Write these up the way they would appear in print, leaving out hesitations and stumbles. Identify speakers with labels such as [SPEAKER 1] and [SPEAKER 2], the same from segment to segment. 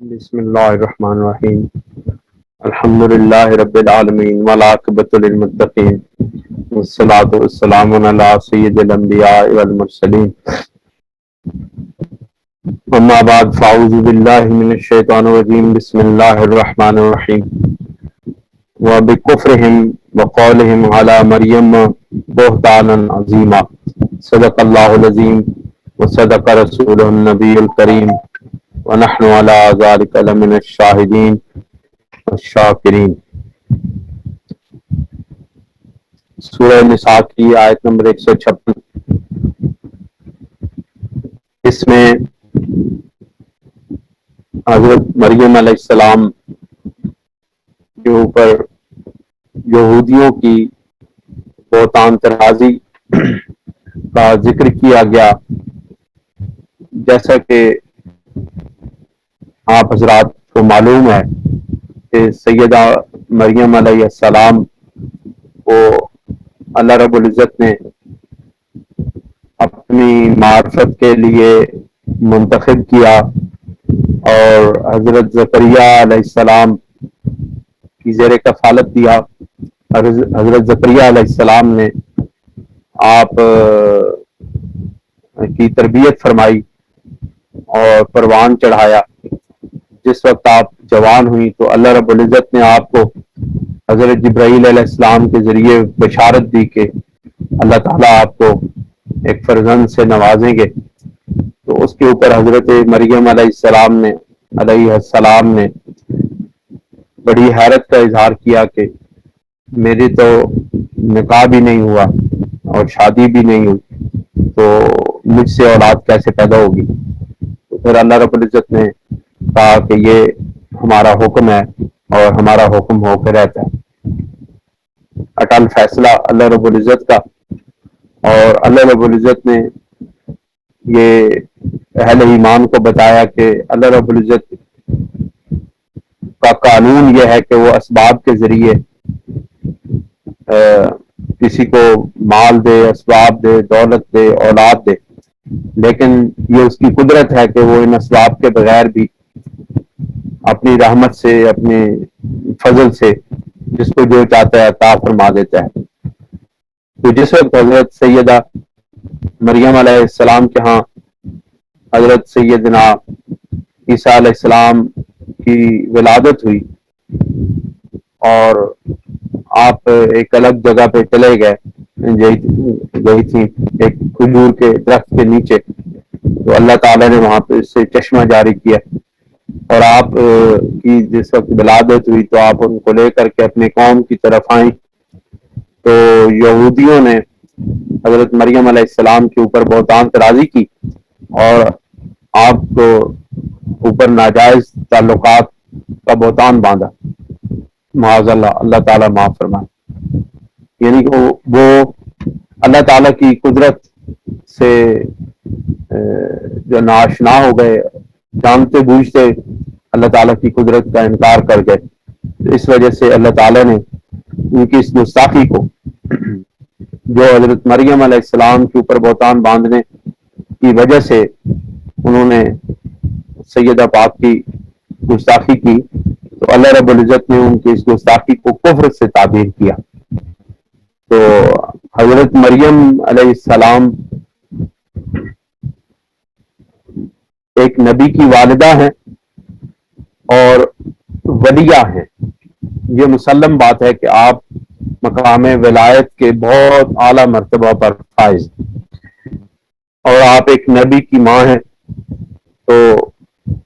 [SPEAKER 1] بسم اللہ الرحمن الرحیم الحمد للہ رب العالمین والعاقبۃ للمتقین والصلاۃ والسلام علی سید الانبیاء والمرسلین اما بعد فاعوذ باللہ من الشیطان الرجیم بسم اللہ الرحمن الرحیم وبکفرہم وقولہم علی مریم بہتانا عظیما صدق اللہ العظیم وصدق رسولہ النبی الکریم ونحن على ذلك لمن الشاہدین الشاکرین۔ سورہ نساء کی آیت نمبر 156، اس میں حضرت مریم علیہ السلام کے اوپر یہودیوں کی بہتان طرازی کا ذکر کیا گیا۔ جیسا کہ آپ حضرات کو معلوم ہے کہ سیدہ مریم علیہ السلام کو اللہ رب العزت نے اپنی معرفت کے لیے منتخب کیا اور حضرت زکریا علیہ السلام کی زیر کفالت دیا۔ حضرت زکریا علیہ السلام نے آپ کی تربیت فرمائی اور پروان چڑھایا۔ جس وقت آپ جوان ہوئی تو اللہ رب العزت نے آپ کو حضرت جبرائیل علیہ السلام کے ذریعے بشارت دی کہ اللہ تعالیٰ آپ کو ایک فرزند سے نوازیں گے۔ تو اس کے اوپر حضرت مریم علیہ السلام نے بڑی حیرت کا اظہار کیا کہ میری تو نکاح بھی نہیں ہوا اور شادی بھی نہیں ہوئی، تو مجھ سے اولاد کیسے پیدا ہوگی؟ تو پھر اللہ رب العزت نے کہا کہ یہ ہمارا حکم ہے اور ہمارا حکم ہو کے رہتا ہے۔ اٹل فیصلہ اللہ رب العزت کا، اور اللہ رب العزت نے یہ اہل ایمان کو بتایا کہ اللہ رب العزت کا قانون یہ ہے کہ وہ اسباب کے ذریعے کسی کو مال دے، اسباب دے، دولت دے، اولاد دے، لیکن یہ اس کی قدرت ہے کہ وہ ان اسباب کے بغیر بھی اپنی رحمت سے، اپنے فضل سے جس کو جو چاہتا ہے عطا فرما دیتا ہے۔ تو جس وقت حضرت سیدہ مریم علیہ السلام کے ہاں حضرت سیدنا عیسیٰ علیہ السلام کی ولادت ہوئی اور آپ ایک الگ جگہ پہ چلے گئی تھی ایک کھجور کے درخت کے نیچے، تو اللہ تعالیٰ نے وہاں پہ اس سے چشمہ جاری کیا، اور آپ کی جس وقت ولادت ہوئی تو آپ ان کو لے کر کے اپنے قوم کی طرف آئیں۔ تو یہودیوں نے حضرت مریم علیہ السلام کے اوپر بہتان طرازی کی اور آپ کو اوپر ناجائز تعلقات کا بہتان باندھا۔ معاذ اللہ، اللہ تعالیٰ معاف فرمائے۔ یعنی کہ وہ اللہ تعالیٰ کی قدرت سے جو ناشنا ہو گئے، جانتے بوجھتے اللہ تعالیٰ کی قدرت کا انکار کر گئے۔ اس وجہ سے اللہ تعالیٰ نے ان کی اس گستاخی کو، جو حضرت مریم علیہ السلام کے اوپر بہتان باندھنے کی وجہ سے انہوں نے سیدہ پاک کی گستاخی کی، تو اللہ رب العزت نے ان کی اس گستاخی کو کفر سے تعبیر کیا۔ تو حضرت مریم علیہ السلام ایک نبی کی والدہ ہیں اور ولیہ ہیں۔ یہ مسلم بات ہے کہ آپ مقام ولایت کے بہت اعلیٰ مرتبہ پر فائز ہیں، اور آپ ایک نبی کی ماں ہیں۔ تو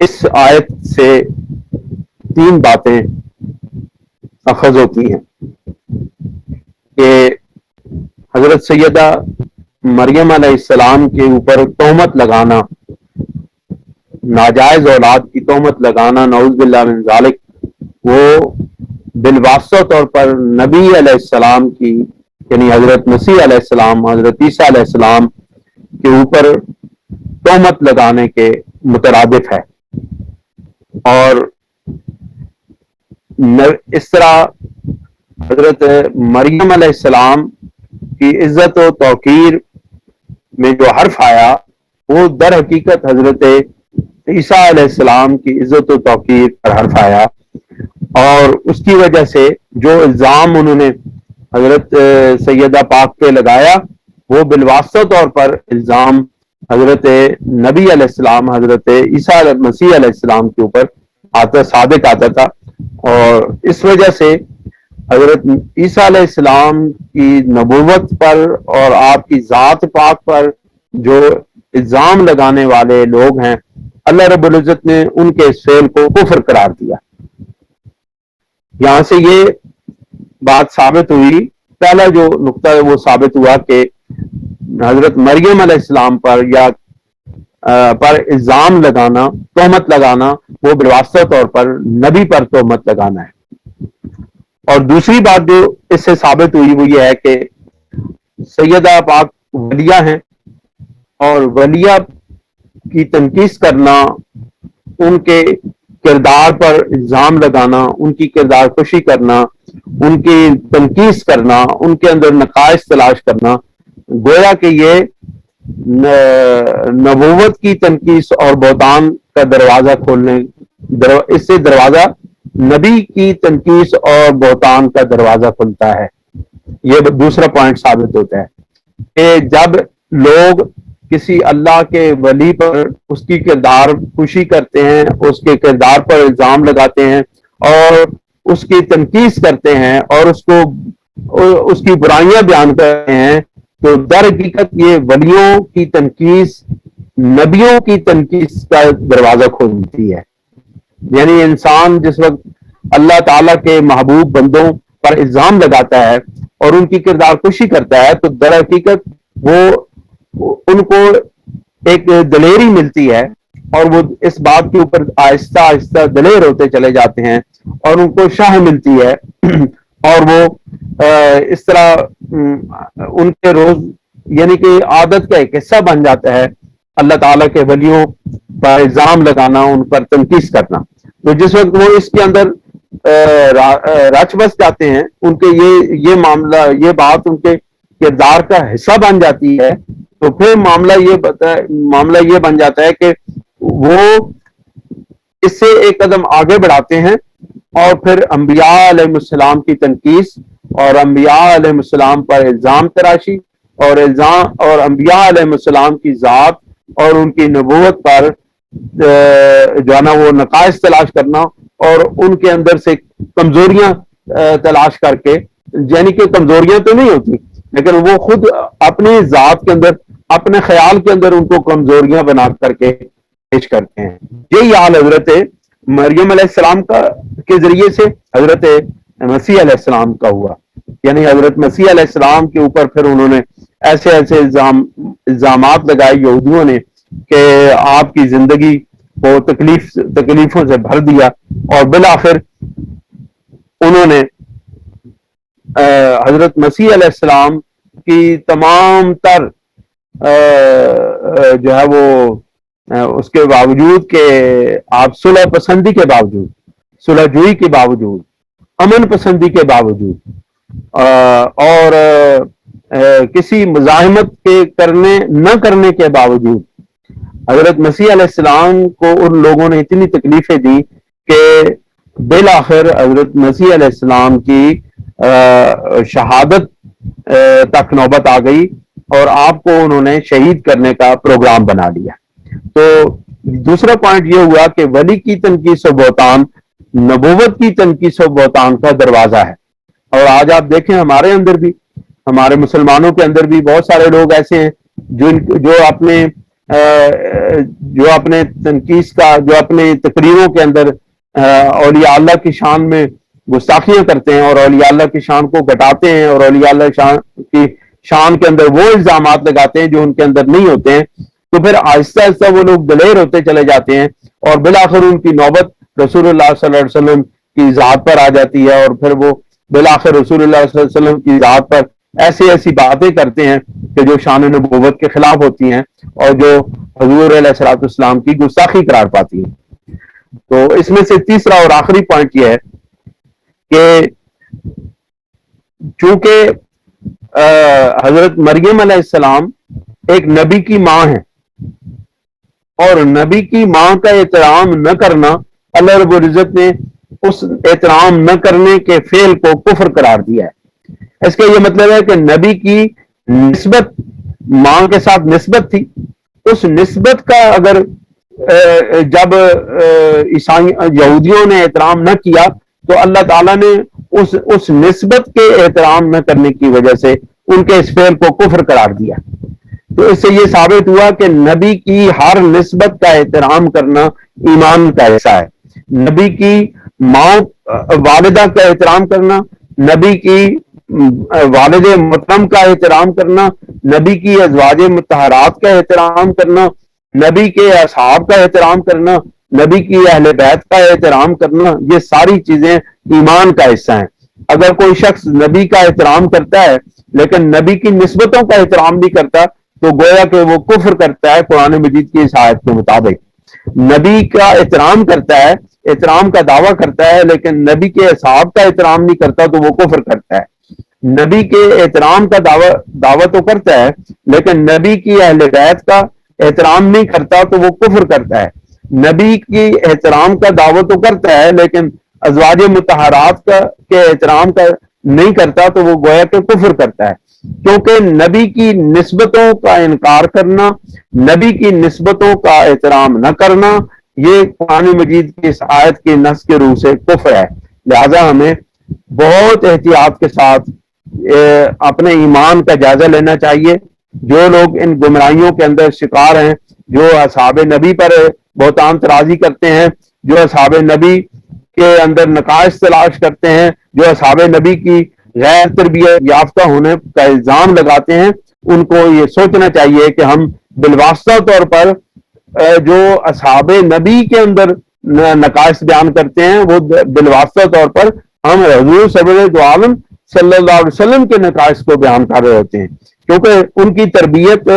[SPEAKER 1] اس آیت سے تین باتیں اخذ ہوتی ہیں کہ حضرت سیدہ مریم علیہ السلام کے اوپر تہمت لگانا، ناجائز اولاد کی تہمت لگانا، نعوذ باللہ من ذالک، وہ بالواسطہ طور پر نبی علیہ السلام کی، یعنی حضرت مسیح علیہ السلام، حضرت عیسیٰ علیہ السلام کے اوپر تہمت لگانے کے مترادف ہے۔ اور اس طرح حضرت مریم علیہ السلام کی عزت و توقیر میں جو حرف آیا وہ در حقیقت حضرت عیسیٰ علیہ السلام کی عزت و توقیر پر حرف آیا، اور اس کی وجہ سے جو الزام انہوں نے حضرت سیدہ پاک پہ لگایا وہ بالواسطہ طور پر الزام حضرت نبی علیہ السلام، حضرت عیسیٰ مسیح علیہ السلام کے اوپر آتا، صادق آتا تھا، اور اس وجہ سے حضرت عیسیٰ علیہ السلام کی نبوت پر اور آپ کی ذات پاک پر جو الزام لگانے والے لوگ ہیں، اللہ رب العزت نے ان کے اس فعل کو کفر قرار دیا۔ یہاں سے یہ بات ثابت ہوئی، پہلا جو نقطہ ہے وہ ثابت ہوا کہ حضرت مریم علیہ السلام پر یا پر الزام لگانا، تہمت لگانا، وہ بالواسطہ طور پر نبی پر تہمت لگانا ہے۔ اور دوسری بات جو اس سے ثابت ہوئی وہ یہ ہے کہ سیدہ پاک ولیہ ہیں، اور ولیہ کی تنقید کرنا، ان کے کردار پر الزام لگانا، ان کی کردار کشی کرنا، ان کی تنقید کرنا، ان کے اندر نقائص تلاش کرنا، گویا کہ یہ نبوت کی تنقید اور بہتان کا دروازہ کھولنے، اس سے دروازہ نبی کی تنقید اور بہتان کا دروازہ کھلتا ہے۔ یہ دوسرا پوائنٹ ثابت ہوتا ہے کہ جب لوگ کسی اللہ کے ولی پر اس کی کردار کشی کرتے ہیں، اس کے کردار پر الزام لگاتے ہیں اور اس کی تنقید کرتے ہیں اور اس کی برائیاں بیان کرتے ہیں، تو در حقیقت یہ ولیوں کی تنقید نبیوں کی تنقید کا دروازہ کھولتی ہے۔ یعنی انسان جس وقت اللہ تعالیٰ کے محبوب بندوں پر الزام لگاتا ہے اور ان کی کردار کشی کرتا ہے، تو در حقیقت وہ ان کو ایک دلیری ملتی ہے، اور وہ اس بات کے اوپر آہستہ آہستہ دلیر ہوتے چلے جاتے ہیں، اور ان کو شاہ ملتی ہے، اور وہ اس طرح ان کے روز یعنی کہ عادت کا ایک حصہ بن جاتا ہے اللہ تعالیٰ کے ولیوں پر الزام لگانا، ان پر تنقید کرنا۔ تو جس وقت وہ اس کے اندر رچ بس جاتے ہیں، ان کے یہ معاملہ، یہ بات ان کے کردار کا حصہ بن جاتی ہے، تو پھر معاملہ یہ بن جاتا ہے کہ وہ اس سے ایک قدم آگے بڑھاتے ہیں، اور پھر انبیاء علیہ السلام کی تنقید اور انبیاء علیہ السلام پر الزام تراشی اور انبیاء علیہ السلام کی ذات اور ان کی نبوت پر جو ہے نا وہ نقائص تلاش کرنا، اور ان کے اندر سے کمزوریاں تلاش کر کے، یعنی کہ کمزوریاں تو نہیں ہوتی لیکن وہ خود اپنی ذات کے اندر، اپنے خیال کے اندر ان کو کمزوریاں بنا کر کے پیش کرتے ہیں۔ یہی حال حضرت مریم علیہ السلام کے ذریعے سے حضرت مسیح علیہ السلام کا ہوا، یعنی حضرت مسیح علیہ السلام کے اوپر پھر انہوں نے ایسے ایسے الزامات لگائے یہودیوں نے کہ آپ کی زندگی کو تکلیفوں سے بھر دیا، اور بالآخر انہوں نے حضرت مسیح علیہ السلام کی تمام تر جو ہے وہ اس کے باوجود کہ آپ صلح پسندی کے باوجود، صلح جوئی کے باوجود، امن پسندی کے باوجود اور کسی مزاحمت کے نہ کرنے کے باوجود، حضرت مسیح علیہ السلام کو ان لوگوں نے اتنی تکلیفیں دی کہ بالآخر حضرت مسیح علیہ السلام کی شہادت تک نوبت آ گئی، اور آپ کو انہوں نے شہید کرنے کا پروگرام بنا لیا۔ تو دوسرا پوائنٹ یہ ہوا کہ ولی کی تنقید و بہتان نبوت کی تنقید و بہتان کا دروازہ ہے۔ اور آج آپ دیکھیں ہمارے اندر بھی، ہمارے مسلمانوں کے اندر بھی بہت سارے لوگ ایسے ہیں جو اپنے تنقید کا، جو اپنے تقریروں کے اندر اولیاء اللہ کی شان میں گستاخیاں کرتے ہیں اور اولیاء اللہ کی شان کو گھٹاتے ہیں، اور اولیاء اللہ کی شان کے اندر وہ الزامات لگاتے ہیں جو ان کے اندر نہیں ہوتے ہیں، تو پھر آہستہ آہستہ وہ لوگ دلیر ہوتے چلے جاتے ہیں، اور بالآخر ان کی نوبت رسول اللہ صلی اللہ علیہ وسلم کی ذات پر آ جاتی ہے، اور پھر وہ بالآخر رسول اللہ صلی اللہ علیہ وسلم کی ذات پر ایسی باتیں کرتے ہیں کہ جو شان نبوت کے خلاف ہوتی ہیں اور جو حضور علیہ الصلوۃ والسلام کی گستاخی قرار پاتی ہیں۔ تو اس میں سے تیسرا اور آخری پوائنٹ یہ ہے کہ چونکہ حضرت مریم علیہ السلام ایک نبی کی ماں ہے، اور نبی کی ماں کا احترام نہ کرنا، اللہ رب العزت نے اس احترام نہ کرنے کے فعل کو کفر قرار دیا ہے۔ اس کا یہ مطلب ہے کہ نبی کی نسبت، ماں کے ساتھ نسبت تھی، اس نسبت کا اگر جب یہودیوں نے احترام نہ کیا تو اللہ تعالیٰ نے اس نسبت کے احترام نہ کرنے کی وجہ سے ان کے اس فعل کو کفر قرار دیا۔ تو اس سے یہ ثابت ہوا کہ نبی کی ہر نسبت کا احترام کرنا ایمان کا حصہ ہے۔ نبی کی ماں والدہ کا احترام کرنا، نبی کی والد محترم کا احترام کرنا، نبی کی ازواج مطہرات کا احترام کرنا، نبی کے اصحاب کا احترام کرنا، نبی کی اہل بیت کا احترام کرنا، یہ ساری چیزیں ایمان کا حصہ ہیں۔ اگر کوئی شخص نبی کا احترام کرتا ہے لیکن نبی کی نسبتوں کا احترام نہیں کرتا تو گویا کہ وہ کفر کرتا ہے قرآن مجید کی اس آیت کے مطابق۔ نبی کا احترام کرتا ہے، احترام کا دعویٰ کرتا ہے، لیکن نبی کے اصحاب کا احترام نہیں کرتا تو وہ کفر کرتا ہے۔ نبی کے احترام کا دعویٰ تو کرتا ہے لیکن نبی کی اہل بیت کا احترام نہیں کرتا تو وہ کفر کرتا ہے۔ نبی کی احترام کا دعویٰ تو کرتا ہے لیکن ازواج مطہرات کے احترام کا نہیں کرتا تو وہ گویا کہ کفر کرتا ہے، کیونکہ نبی کی نسبتوں کا انکار کرنا، نبی کی نسبتوں کا احترام نہ کرنا، یہ قرآن مجید کی اس آیت کی نص کے روح سے کفر ہے۔ لہذا ہمیں بہت احتیاط کے ساتھ اپنے ایمان کا جائزہ لینا چاہیے۔ جو لوگ ان گمراہیوں کے اندر شکار ہیں، جو اصحاب نبی پر بہتان طرازی کرتے ہیں، جو اصحاب نبی کے اندر نقائص تلاش کرتے ہیں، جو اصحاب نبی کی غیر تربیت یافتہ ہونے کا الزام لگاتے ہیں، ان کو یہ سوچنا چاہیے کہ ہم بالواسطہ طور پر جو اصحاب نبی کے اندر نقائص بیان کرتے ہیں وہ بالواسطہ طور پر ہم حضور صلی اللہ علیہ وسلم کے نقائص کو بیان کر رہے ہوتے ہیں، کیونکہ ان کی تربیت،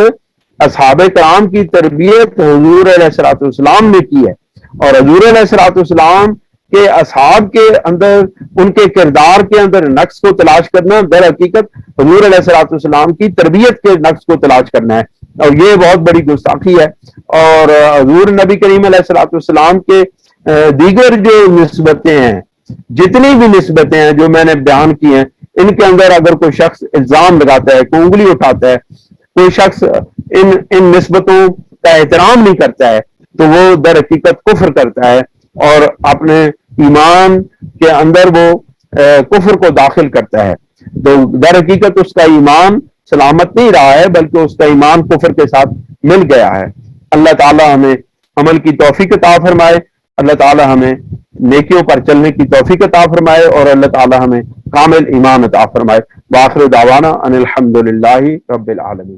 [SPEAKER 1] اصحاب کرام کی تربیت حضور علیہ الصلوۃ والسلام نے کی ہے، اور حضور علیہ الصلوۃ والسلام کے اصحاب کے اندر، ان کے کردار کے اندر نقص کو تلاش کرنا در حقیقت حضور علیہ الصلوۃ والسلام کی تربیت کے نقص کو تلاش کرنا ہے، اور یہ بہت بڑی گستاخی ہے۔ اور حضور نبی کریم علیہ الصلوۃ والسلام کے دیگر جو نسبتیں ہیں، جتنی بھی نسبتیں ہیں جو میں نے بیان کی ہیں، ان کے اندر اگر کوئی شخص الزام لگاتا ہے، کوئی انگلی اٹھاتا ہے، کوئی شخص ان نسبتوں کا احترام نہیں کرتا ہے تو وہ در حقیقت کفر کرتا ہے اور اپنے ایمان کے اندر وہ کفر کو داخل کرتا ہے، تو در حقیقت اس کا ایمان سلامت نہیں رہا ہے بلکہ اس کا ایمان کفر کے ساتھ مل گیا ہے۔ اللہ تعالی ہمیں عمل کی توفیق عطا فرمائے، اللہ تعالی ہمیں نیکیوں پر چلنے کی توفیق عطا فرمائے، اور اللہ تعالی ہمیں کامل ایمان عطا فرمائے۔ وآخر دعوانا ان الحمد للہ رب العالمین۔